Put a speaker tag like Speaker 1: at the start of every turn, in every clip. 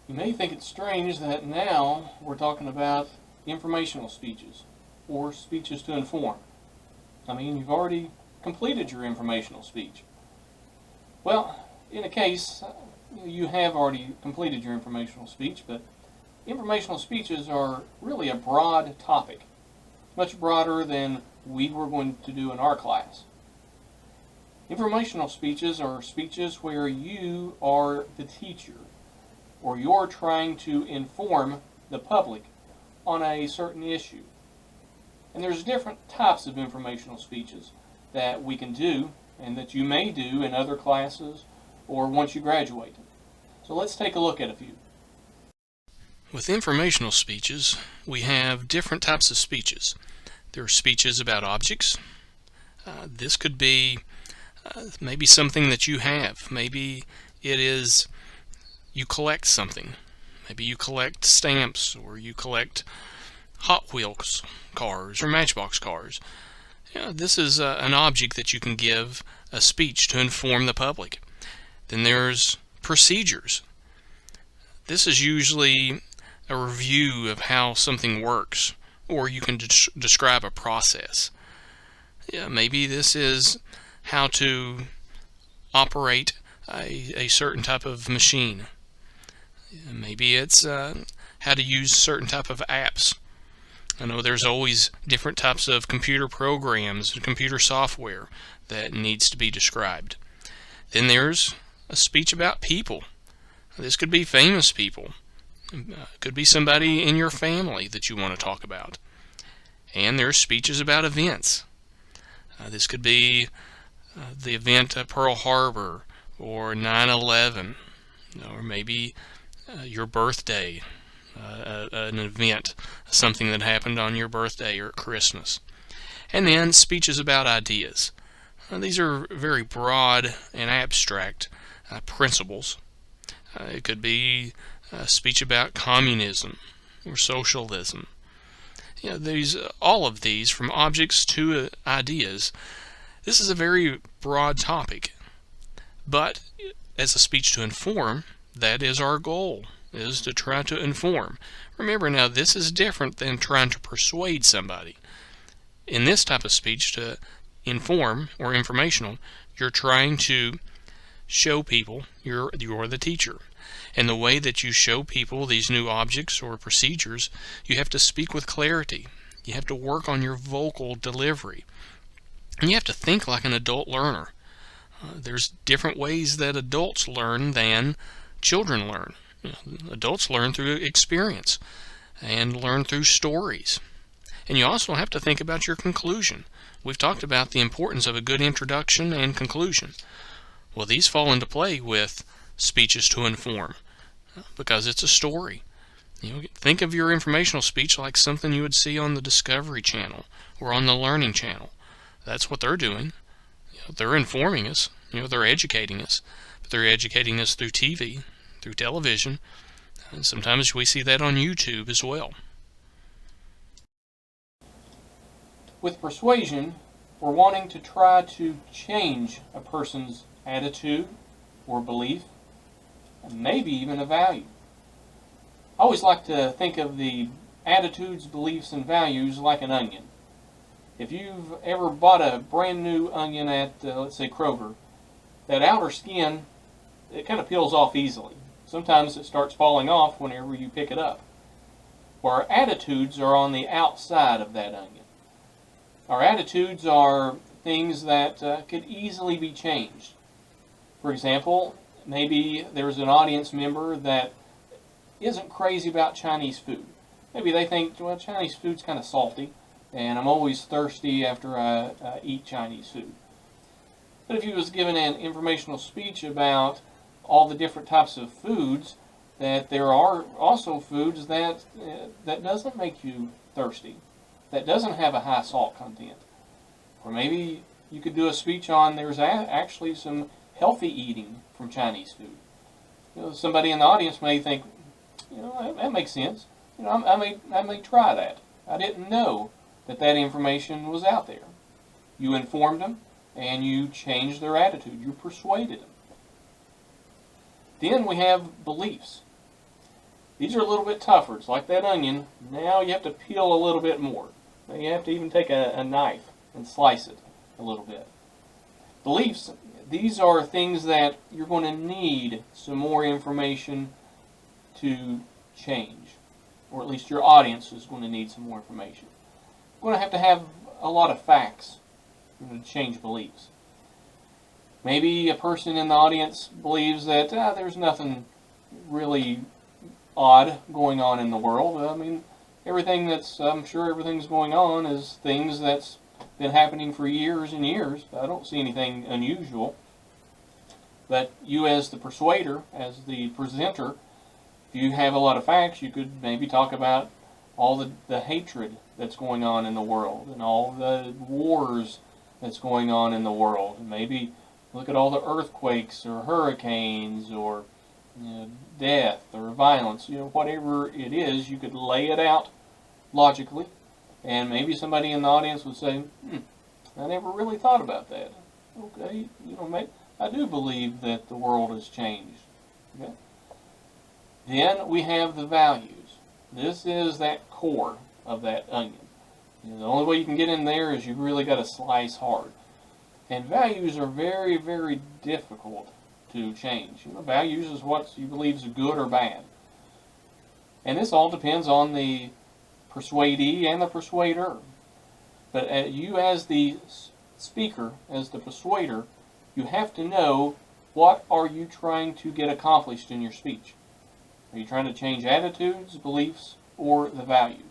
Speaker 1: You may think it's strange that now we're talking about informational speeches or speeches to inform. I mean, you've already completed your informational speech. Well, in a case, you have already completed your informational speech, but informational speeches are really a broad topic, much broader than we were going to do in our class. Informational speeches are speeches where you are the teacher, or you're trying to inform the public on a certain issue. And there's different types of informational speeches that we can do and that you may do in other classes or once you graduate. So let's take a look at a few.
Speaker 2: With informational speeches, we have different types of speeches. There are speeches about objects. This could be maybe something that you have. Maybe it is you collect something. Maybe you collect stamps, or you collect Hot Wheels cars or Matchbox cars. This is an object that you can give a speech to inform the public. Then there's procedures. This is usually a review of how something works, or you can describe a process. Maybe this is how to operate a certain type of machine. Maybe it's how to use certain type of apps. I know there's always different types of computer programs and computer software that needs to be described. Then there's a speech about people. This could be famous people. It could be somebody in your family that you want to talk about. And there's speeches about events. This could be the event at Pearl Harbor, or 9/11, or maybe your birthday, an event, something that happened on your birthday or at Christmas. And then speeches about ideas. These are very broad and abstract principles. It could be a speech about communism or socialism. All of these, from objects to ideas, this is a very broad topic. But as a speech to inform, that is our goal, is to try to inform. Remember now, this is different than trying to persuade somebody. In this type of speech to inform or informational, you're trying to show people you're the teacher. And the way that you show people these new objects or procedures, you have to speak with clarity. You have to work on your vocal delivery. And you have to think like an adult learner. There's different ways that adults learn than children learn. Adults learn through experience and learn through stories. And you also have to think about your conclusion. We've talked about the importance of a good introduction and conclusion. Well, these fall into play with speeches to inform, because it's a story. Think of your informational speech like something you would see on the Discovery Channel or on the Learning Channel. That's what they're doing. They're informing us. They're educating us. But they're educating us through TV, through television, and sometimes we see that on YouTube as well.
Speaker 1: With persuasion, we're wanting to try to change a person's attitude or belief, and maybe even a value. I always like to think of the attitudes, beliefs, and values like an onion. If you've ever bought a brand new onion at, let's say, Kroger, that outer skin, it kind of peels off easily. Sometimes it starts falling off whenever you pick it up. Well, our attitudes are on the outside of that onion. Our attitudes are things that could easily be changed. For example, maybe there's an audience member that isn't crazy about Chinese food. Maybe they think, well, Chinese food's kind of salty, and I'm always thirsty after I eat Chinese food. But if you was given an informational speech about all the different types of foods, that there are also foods that doesn't make you thirsty, that doesn't have a high salt content. Or maybe you could do a speech on there's actually some healthy eating from Chinese food. Somebody in the audience may think, that makes sense. I may try that. I didn't know that information was out there. You informed them, and you changed their attitude. You persuaded them. Then we have beliefs. These are a little bit tougher. It's like that onion. Now you have to peel a little bit more. Now you have to even take a knife and slice it a little bit. Beliefs, these are things that you're going to need some more information to change, or at least your audience is going to need some more information. You're going to have a lot of facts to change beliefs. Maybe a person in the audience believes that there's nothing really odd going on in the world. I mean, I'm sure everything's going on is things that's been happening for years and years. I don't see anything unusual. But you as the persuader, as the presenter, if you have a lot of facts, you could maybe talk about all the hatred that's going on in the world and all the wars that's going on in the world. And maybe look at all the earthquakes or hurricanes or death or violence, whatever it is. You could lay it out logically, and maybe somebody in the audience would say, I never really thought about that. Okay, I do believe that the world has changed. Okay? Then we have the values. This is that core of that onion. The only way you can get in there is you've really got to slice hard. And values are very, very difficult to change. Values is what you believe is good or bad. And this all depends on the persuadee and the persuader. But you as the speaker, as the persuader, you have to know what are you trying to get accomplished in your speech. Are you trying to change attitudes, beliefs, or the values?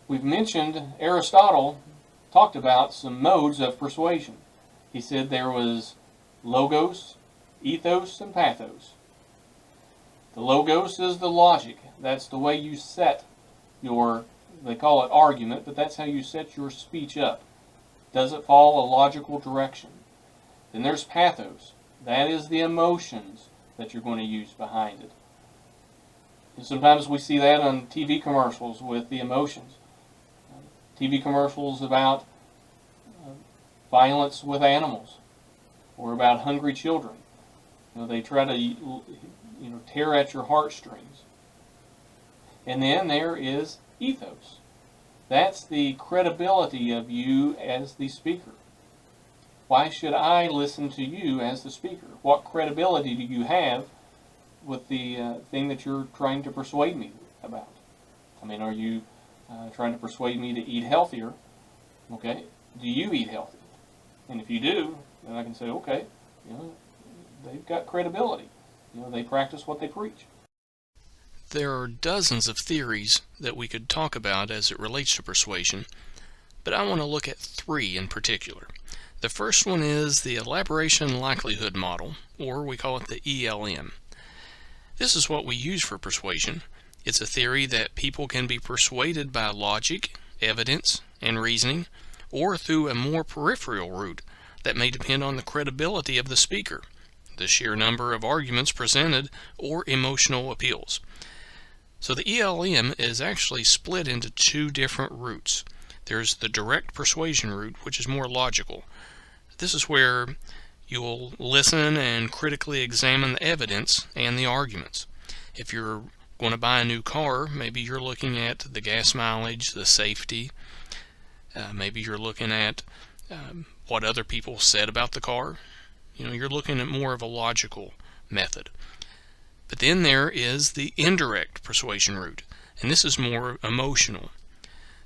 Speaker 1: We've mentioned Aristotle talked about some modes of persuasion. He said there was logos, ethos, and pathos. The logos is the logic. That's the way you set they call it argument, but that's how you set your speech up. Does it follow a logical direction? Then there's pathos. That is the emotions that you're going to use behind it. And sometimes we see that on TV commercials with the emotions. TV commercials about violence with animals or about hungry children. They try to tear at your heartstrings. And then there is ethos. That's the credibility of you as the speaker. Why should I listen to you as the speaker? What credibility do you have with the thing that you're trying to persuade me about? I mean, are you trying to persuade me to eat healthier? Okay, do you eat healthy? And if you do, then I can say, okay, they've got credibility. They practice what they preach.
Speaker 2: There are dozens of theories that we could talk about as it relates to persuasion, but I want to look at three in particular. The first one is the elaboration likelihood model, or we call it the ELM. This is what we use for persuasion. It's a theory that people can be persuaded by logic, evidence, and reasoning, or through a more peripheral route that may depend on the credibility of the speaker, the sheer number of arguments presented, or emotional appeals. So the ELM is actually split into two different routes. There's the direct persuasion route, which is more logical. This is where you'll listen and critically examine the evidence and the arguments. If you're going to buy a new car, maybe you're looking at the gas mileage, the safety. Maybe you're looking at what other people said about the car. You're looking at more of a logical method. But then there is the indirect persuasion route, and this is more emotional.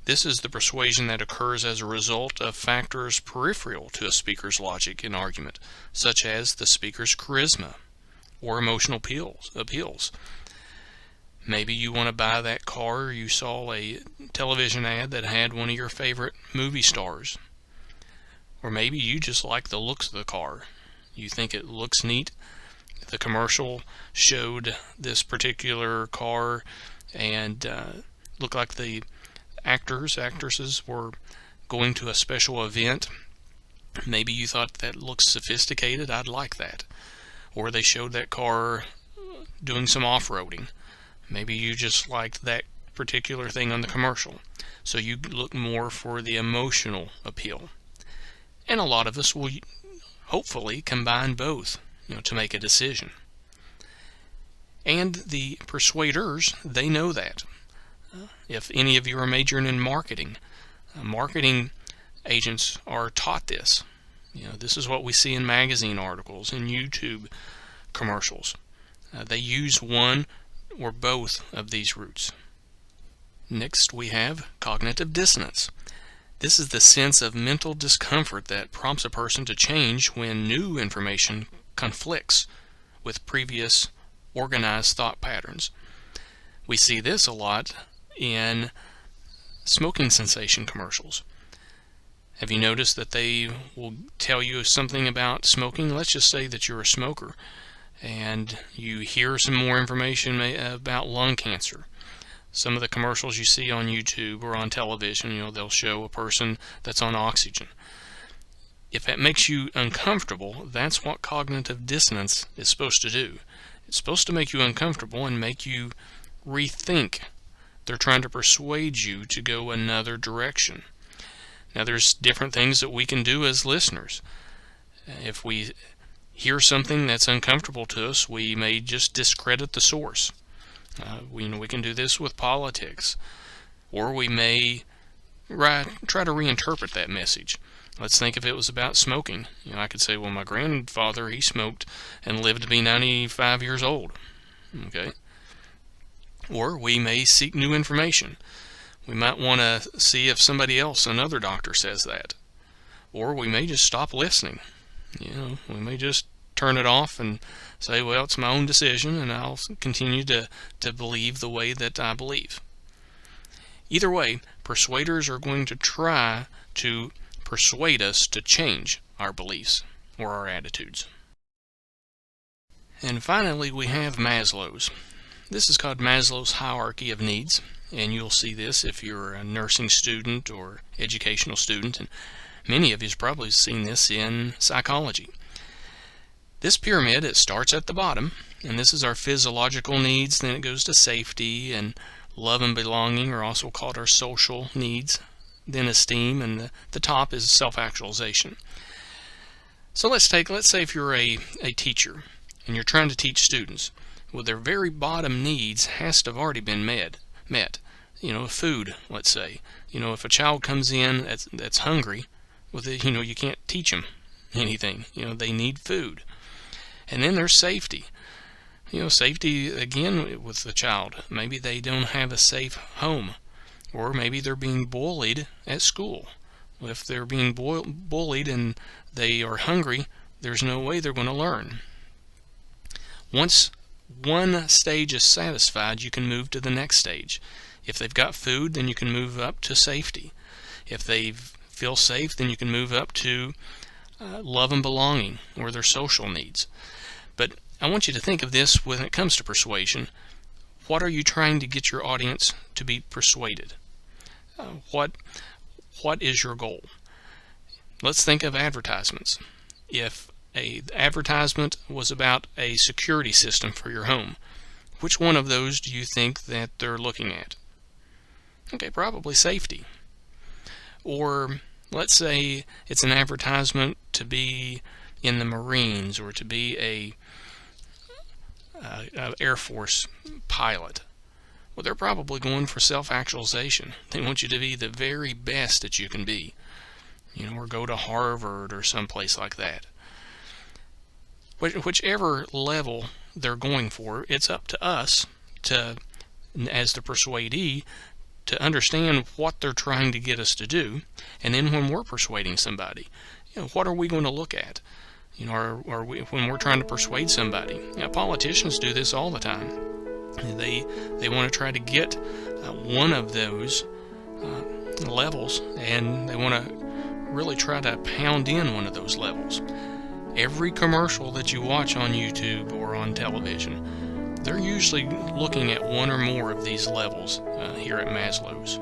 Speaker 2: This is the persuasion that occurs as a result of factors peripheral to a speaker's logic and argument, such as the speaker's charisma or emotional appeals. Maybe you want to buy that car, or you saw a television ad that had one of your favorite movie stars. Or maybe you just like the looks of the car. You think it looks neat. The commercial showed this particular car and looked like the actresses were going to a special event. Maybe you thought that looks sophisticated, I'd like that. Or they showed that car doing some off-roading. Maybe you just liked that particular thing on the commercial. So you look more for the emotional appeal. And a lot of us will hopefully combine both, to make a decision. And the persuaders, they know that. If any of you are majoring in marketing, marketing agents are taught this. This is what we see in magazine articles and YouTube commercials. They use one or both of these routes. Next, we have cognitive dissonance. This is the sense of mental discomfort that prompts a person to change when new information conflicts with previous organized thought patterns. We see this a lot in smoking cessation commercials. Have you noticed that they will tell you something about smoking? Let's just say that you're a smoker and you hear some more information about lung cancer. Some of the commercials you see on YouTube or on television, they'll show a person that's on oxygen. If that makes you uncomfortable, that's what cognitive dissonance is supposed to do. It's supposed to make you uncomfortable and make you rethink. They're trying to persuade you to go another direction. Now, there's different things that we can do as listeners. If we hear something that's uncomfortable to us, we may just discredit the source. We can do this with politics, or we may try to reinterpret that message. Let's think if it was about smoking. I could say, well, my grandfather, he smoked and lived to be 95 years old. Okay. Or we may seek new information. We might want to see if somebody else, another doctor, says that. Or we may just stop listening. We may just turn it off and say, well, it's my own decision, and I'll continue to believe the way that I believe. Either way, persuaders are going to try to persuade us to change our beliefs or our attitudes. And finally, we have Maslow's. This is called Maslow's Hierarchy of Needs, and you'll see this if you're a nursing student or educational student, and many of you have probably seen this in psychology. This pyramid, it starts at the bottom, and this is our physiological needs, then it goes to safety, and love and belonging are also called our social needs, then esteem, and the top is self-actualization. So let's say if you're a teacher, and you're trying to teach students, well, their very bottom needs has to have already been met. Food, let's say. If a child comes in that's hungry, well, you can't teach them anything. They need food. And then there's safety. Safety, again, with the child. Maybe they don't have a safe home, or maybe they're being bullied at school. Well, if they're being bullied and they are hungry, there's no way they're going to learn. Once one stage is satisfied, you can move to the next stage. If they've got food, then you can move up to safety. If they feel safe, then you can move up to love and belonging, or their social needs. But I want you to think of this when it comes to persuasion. What are you trying to get your audience to be persuaded? What is your goal? Let's think of advertisements. If an advertisement was about a security system for your home, which one of those do you think that they're looking at? Okay, probably safety. Or let's say it's an advertisement to be in the Marines or to be a Air Force pilot. Well, they're probably going for self-actualization. They want you to be the very best that you can be, or go to Harvard or someplace like that. Whichever level they're going for, it's up to us as the persuadee, to understand what they're trying to get us to do, and then when we're persuading somebody, what are we going to look at? Are we, when we're trying to persuade somebody? Politicians do this all the time. They want to try to get one of those levels, and they want to really try to pound in one of those levels. Every commercial that you watch on YouTube or on television, they're usually looking at one or more of these levels here at Maslow's.